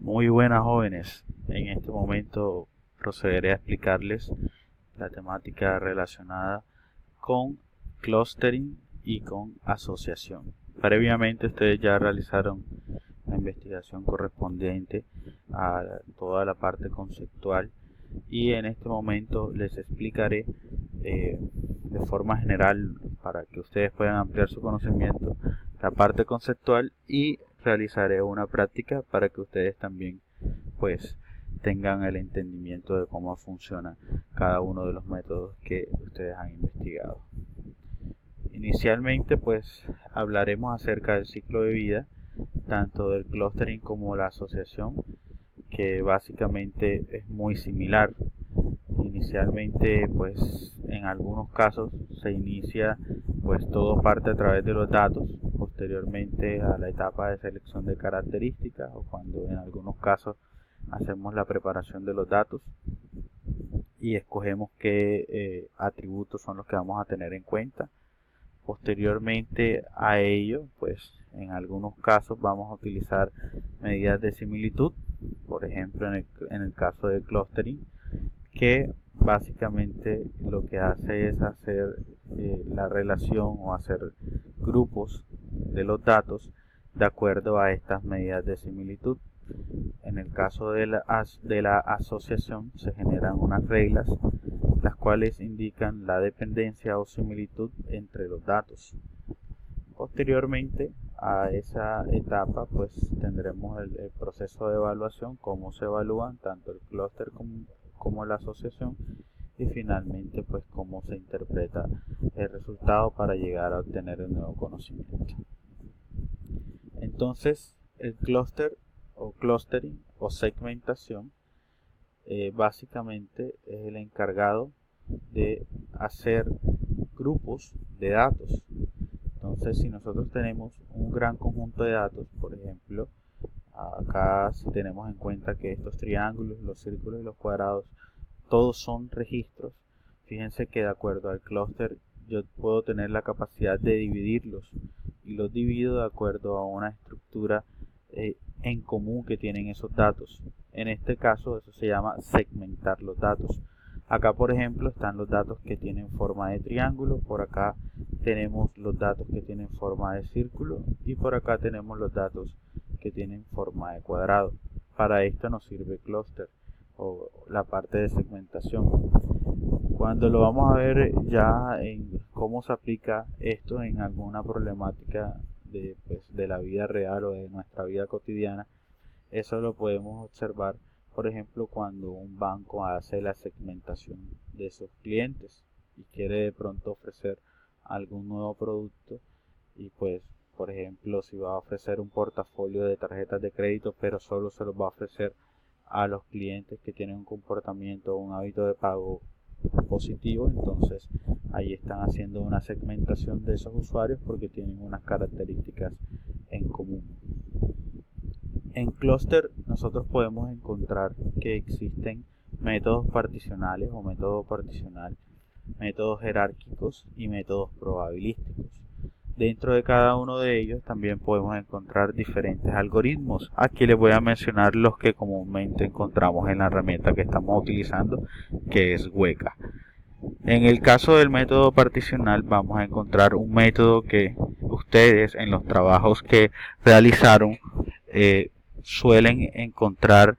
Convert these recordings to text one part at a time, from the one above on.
Muy buenas jóvenes, en este momento procederé a explicarles la temática relacionada con clustering y con asociación. Previamente ustedes ya realizaron la investigación correspondiente a toda la parte conceptual y en este momento les explicaré de forma general para que ustedes puedan ampliar su conocimiento la parte conceptual y realizaré una práctica para que ustedes también pues tengan el entendimiento de cómo funciona cada uno de los métodos que ustedes han investigado. Inicialmente pues hablaremos acerca del ciclo de vida, tanto del clustering como la asociación, que básicamente es muy similar. Inicialmente pues en algunos casos se inicia pues todo parte a través de los datos, posteriormente a la etapa de selección de características o cuando en algunos casos hacemos la preparación de los datos y escogemos qué atributos son los que vamos a tener en cuenta. Posteriormente a ello, pues en algunos casos vamos a utilizar medidas de similitud, por ejemplo en el caso de clustering, que básicamente lo que hace es hacer la relación o hacer grupos de los datos de acuerdo a estas medidas de similitud. En el caso de la asociación se generan unas reglas las cuales indican la dependencia o similitud entre los datos. Posteriormente a esa etapa pues tendremos el proceso de evaluación, cómo se evalúan tanto el clúster como la asociación, y finalmente pues cómo se interpreta el resultado para llegar a obtener el nuevo conocimiento. Entonces el clúster o clustering o segmentación básicamente es el encargado de hacer grupos de datos. Entonces si nosotros tenemos un gran conjunto de datos, por ejemplo acá si tenemos en cuenta que estos triángulos, los círculos y los cuadrados todos son registros, fíjense que de acuerdo al clúster yo puedo tener la capacidad de dividirlos y los divido de acuerdo a una estructura en común que tienen esos datos. En este caso eso se llama segmentar los datos. Acá por ejemplo están los datos que tienen forma de triángulo, por acá tenemos los datos que tienen forma de círculo y por acá tenemos los datos que tienen forma de cuadrado. Para esto nos sirve clúster o la parte de segmentación. Cuando lo vamos a ver ya en cómo se aplica esto en alguna problemática de la vida real o de nuestra vida cotidiana, eso lo podemos observar, por ejemplo, cuando un banco hace la segmentación de sus clientes y quiere de pronto ofrecer algún nuevo producto y pues, por ejemplo, si va a ofrecer un portafolio de tarjetas de crédito, pero solo se los va a ofrecer a los clientes que tienen un comportamiento o un hábito de pago positivo, entonces ahí están haciendo una segmentación de esos usuarios porque tienen unas características en común. En Cluster nosotros podemos encontrar que existen métodos particionales o método particional, métodos jerárquicos y métodos probabilísticos. Dentro de cada uno de ellos también podemos encontrar diferentes algoritmos. Aquí les voy a mencionar los que comúnmente encontramos en la herramienta que estamos utilizando, que es Weka. En el caso del método particional vamos a encontrar un método que ustedes en los trabajos que realizaron suelen encontrar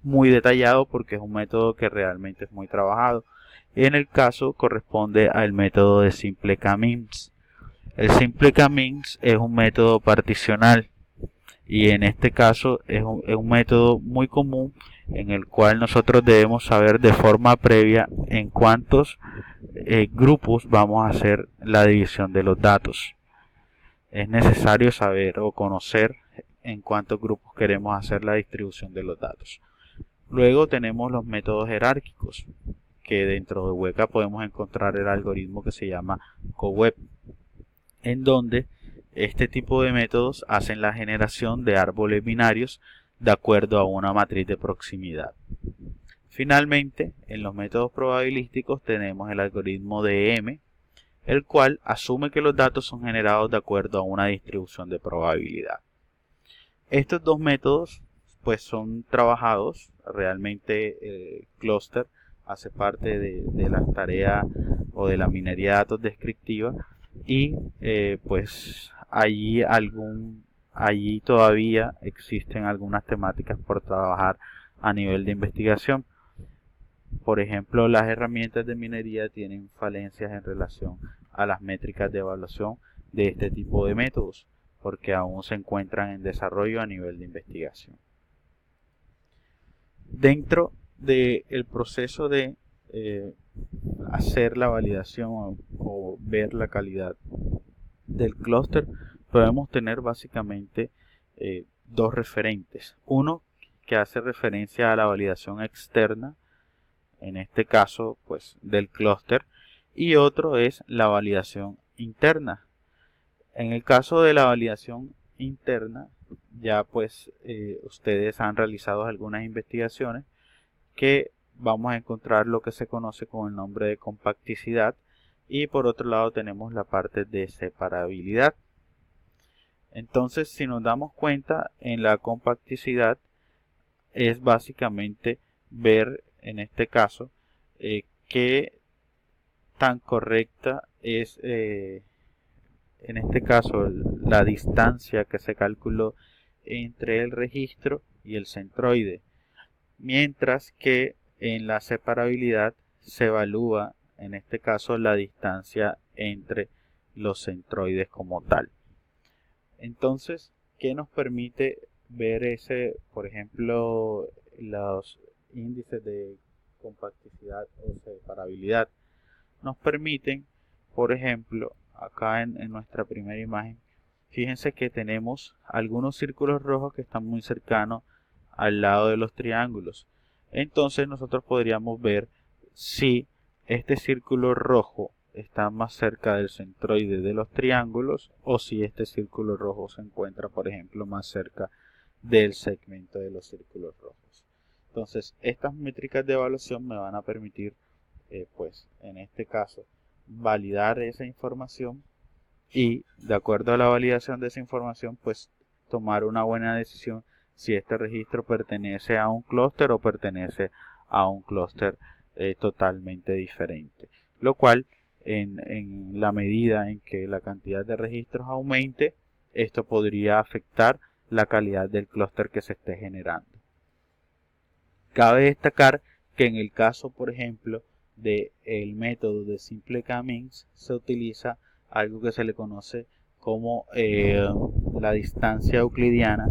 muy detallado porque es un método que realmente es muy trabajado. En el caso corresponde al método de simple k-means. El simple k-means es un método particional y en este caso es un método muy común en el cual nosotros debemos saber de forma previa en cuántos grupos vamos a hacer la división de los datos. Es necesario saber o conocer en cuántos grupos queremos hacer la distribución de los datos. Luego tenemos los métodos jerárquicos, que dentro de Weka podemos encontrar el algoritmo que se llama CoWeb, en donde este tipo de métodos hacen la generación de árboles binarios de acuerdo a una matriz de proximidad. Finalmente, en los métodos probabilísticos tenemos el algoritmo de M, el cual asume que los datos son generados de acuerdo a una distribución de probabilidad. Estos dos métodos pues son trabajados. Realmente Cluster hace parte de las tareas o de la minería de datos descriptiva, y pues allí todavía existen algunas temáticas por trabajar a nivel de investigación. Por ejemplo, las herramientas de minería tienen falencias en relación a las métricas de evaluación de este tipo de métodos, porque aún se encuentran en desarrollo a nivel de investigación. Dentro del proceso de hacer la validación o ver la calidad del clúster, podemos tener básicamente dos referentes. Uno que hace referencia a la validación externa, en este caso pues del clúster, y otro es la validación interna. En el caso de la validación interna, ya pues ustedes han realizado algunas investigaciones que vamos a encontrar lo que se conoce con el nombre de compacticidad, y por otro lado tenemos la parte de separabilidad. Entonces, si nos damos cuenta, en la compacticidad es básicamente ver en este caso qué tan correcta es en este caso la distancia que se calculó entre el registro y el centroide, mientras que en la separabilidad se evalúa en este caso la distancia entre los centroides como tal. Entonces, ¿qué nos permite ver por ejemplo, los índices de compacticidad o separabilidad? Nos permiten, por ejemplo, acá en nuestra primera imagen, fíjense que tenemos algunos círculos rojos que están muy cercanos al lado de los triángulos. Entonces nosotros podríamos ver si este círculo rojo está más cerca del centroide de los triángulos, o si este círculo rojo se encuentra, por ejemplo, más cerca del segmento de los círculos rojos. Entonces, estas métricas de evaluación me van a permitir, pues, en este caso, validar esa información, y de acuerdo a la validación de esa información, pues, tomar una buena decisión si este registro pertenece a un clúster o pertenece a un clúster totalmente diferente. Lo cual, en la medida en que la cantidad de registros aumente, esto podría afectar la calidad del clúster que se esté generando. Cabe destacar que en el caso, por ejemplo, del método de simple K-means, se utiliza algo que se le conoce como la distancia euclidiana,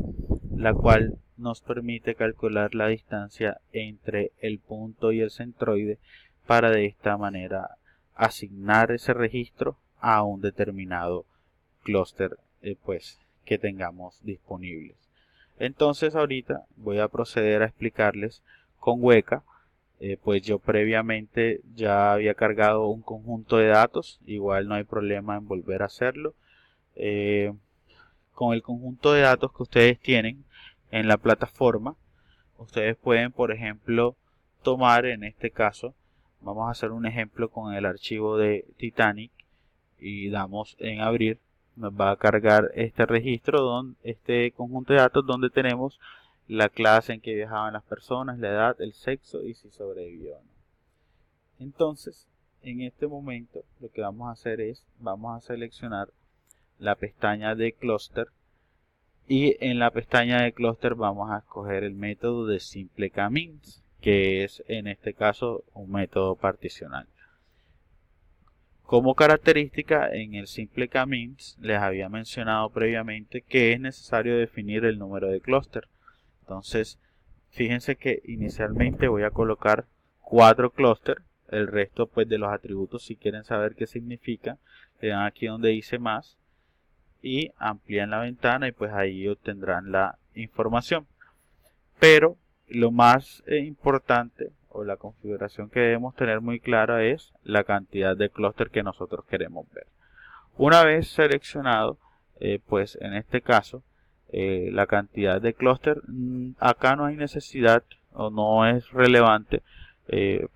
la cual nos permite calcular la distancia entre el punto y el centroide para de esta manera asignar ese registro a un determinado clúster pues, que tengamos disponibles. Entonces ahorita voy a proceder a explicarles con Weka. Pues yo previamente ya había cargado un conjunto de datos, igual no hay problema en volver a hacerlo. Con el conjunto de datos que ustedes tienen en la plataforma, ustedes pueden, por ejemplo, tomar, en este caso, vamos a hacer un ejemplo con el archivo de Titanic, y damos en abrir. Nos va a cargar este registro, este conjunto de datos donde tenemos la clase en que viajaban las personas, la edad, el sexo y si sobrevivió o no. Entonces, en este momento lo que vamos a hacer es, vamos a seleccionar la pestaña de clúster, y en la pestaña de clúster vamos a escoger el método de simple K-means, que es en este caso un método particional. Como característica, en el simple K-means les había mencionado previamente que es necesario definir el número de clúster. Entonces, fíjense que inicialmente voy a colocar 4 clústeres. El resto pues de los atributos, si quieren saber qué significa, le dan aquí donde dice más y amplían la ventana, y pues ahí obtendrán la información. Pero lo más importante, o la configuración que debemos tener muy clara, es la cantidad de clúster que nosotros queremos ver. Una vez seleccionado, pues en este caso, la cantidad de clúster, acá no hay necesidad o no es relevante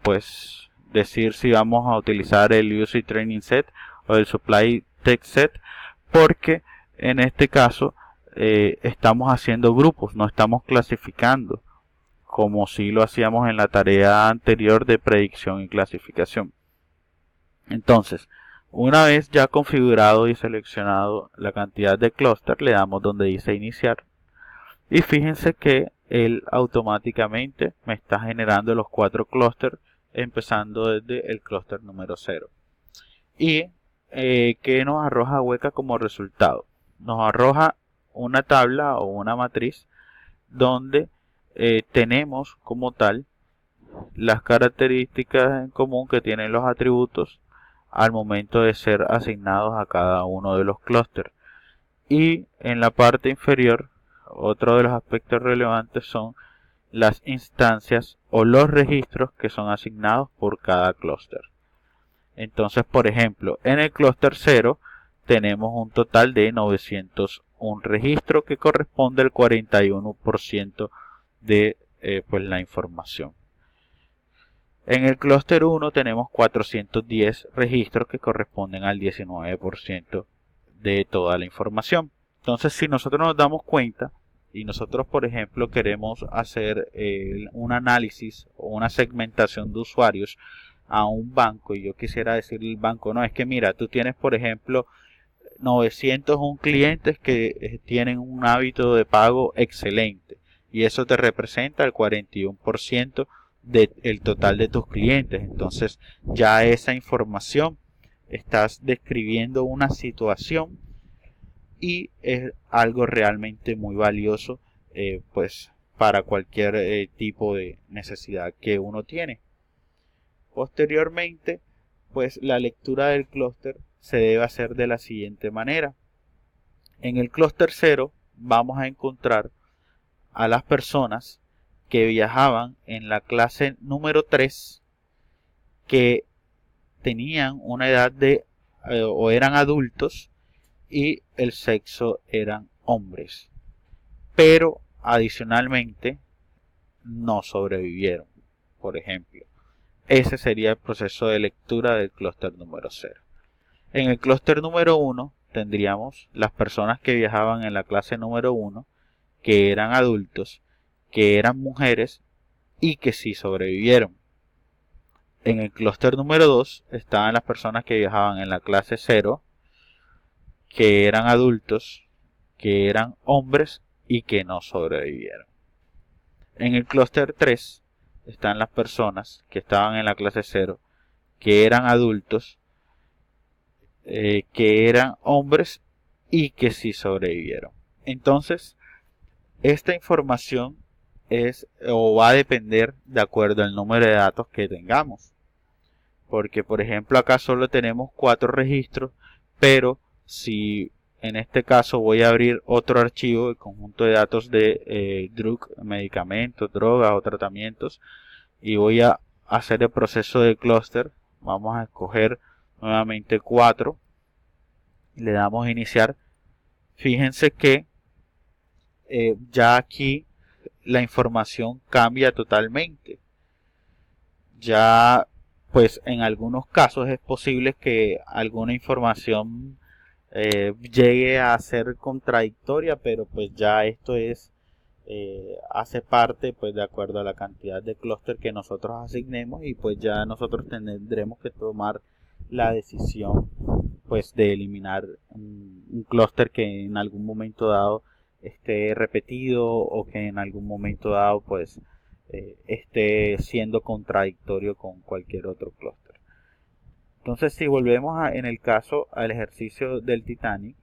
pues decir si vamos a utilizar el Usage Training Set o el Supply Text Set, porque en este caso estamos haciendo grupos, no estamos clasificando, como si lo hacíamos en la tarea anterior de predicción y clasificación. Entonces, una vez ya configurado y seleccionado la cantidad de clúster, le damos donde dice iniciar. Y fíjense que él automáticamente me está generando los 4 clústeres, empezando desde el clúster número 0. Y ¿qué nos arroja Weka como resultado? Nos arroja una tabla o una matriz donde tenemos como tal las características en común que tienen los atributos al momento de ser asignados a cada uno de los clústeres. Y en la parte inferior, otro de los aspectos relevantes son las instancias o los registros que son asignados por cada clúster. Entonces, por ejemplo, en el clúster 0 tenemos un total de 901 registros que corresponde al 41% de pues la información. En el clúster 1 tenemos 410 registros que corresponden al 19% de toda la información. Entonces, si nosotros nos damos cuenta y nosotros, por ejemplo, queremos hacer un análisis o una segmentación de usuarios a un banco, y yo quisiera decirle al banco, no, es que mira, tú tienes, por ejemplo, 901 clientes que tienen un hábito de pago excelente y eso te representa el 41% del total de tus clientes. Entonces ya esa información estás describiendo una situación y es algo realmente muy valioso pues para cualquier tipo de necesidad que uno tiene. Posteriormente, pues la lectura del clúster se debe hacer de la siguiente manera. En el clúster 0 vamos a encontrar a las personas que viajaban en la clase número 3 que tenían una edad de o eran adultos y el sexo eran hombres, pero adicionalmente no sobrevivieron, por ejemplo. Ese sería el proceso de lectura del clúster número 0. En el clúster número 1 tendríamos las personas que viajaban en la clase número 1, que eran adultos, que eran mujeres y que sí sobrevivieron. En el clúster número 2 estaban las personas que viajaban en la clase 0, que eran adultos, que eran hombres y que no sobrevivieron. En el clúster 3 están las personas que estaban en la clase 0, que eran adultos, que eran hombres y que sí sobrevivieron. Entonces, esta información es o va a depender de acuerdo al número de datos que tengamos. Porque, por ejemplo, acá solo tenemos 4 registros, pero si en este caso voy a abrir otro archivo, el conjunto de datos de medicamentos, drogas o tratamientos, y voy a hacer el proceso de clúster, vamos a escoger nuevamente 4, le damos a iniciar. Fíjense que ya aquí la información cambia totalmente. Ya pues en algunos casos es posible que alguna información llegue a ser contradictoria, pero pues ya esto es hace parte pues de acuerdo a la cantidad de clúster que nosotros asignemos, y pues ya nosotros tendremos que tomar la decisión pues de eliminar un clúster que en algún momento dado esté repetido o que en algún momento dado pues esté siendo contradictorio con cualquier otro clúster. Entonces, si volvemos en el caso al ejercicio del Titanic,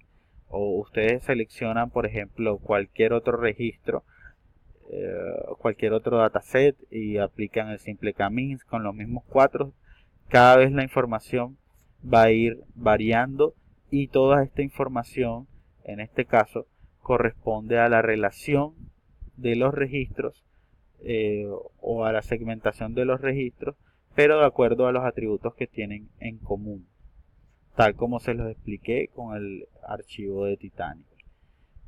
o ustedes seleccionan por ejemplo cualquier otro registro, cualquier otro dataset y aplican el simple K-means con los mismos 4, cada vez la información va a ir variando y toda esta información en este caso corresponde a la relación de los registros o a la segmentación de los registros, pero de acuerdo a los atributos que tienen en común, tal como se los expliqué con el archivo de Titanic.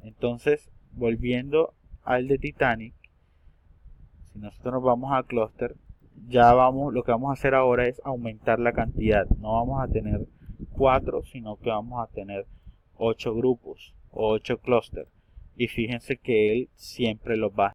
Entonces, volviendo al de Titanic, si nosotros nos vamos a clúster, lo que vamos a hacer ahora es aumentar la cantidad. No vamos a tener 4, sino que vamos a tener 8 grupos o 8 clústeres. y fíjense que él siempre los va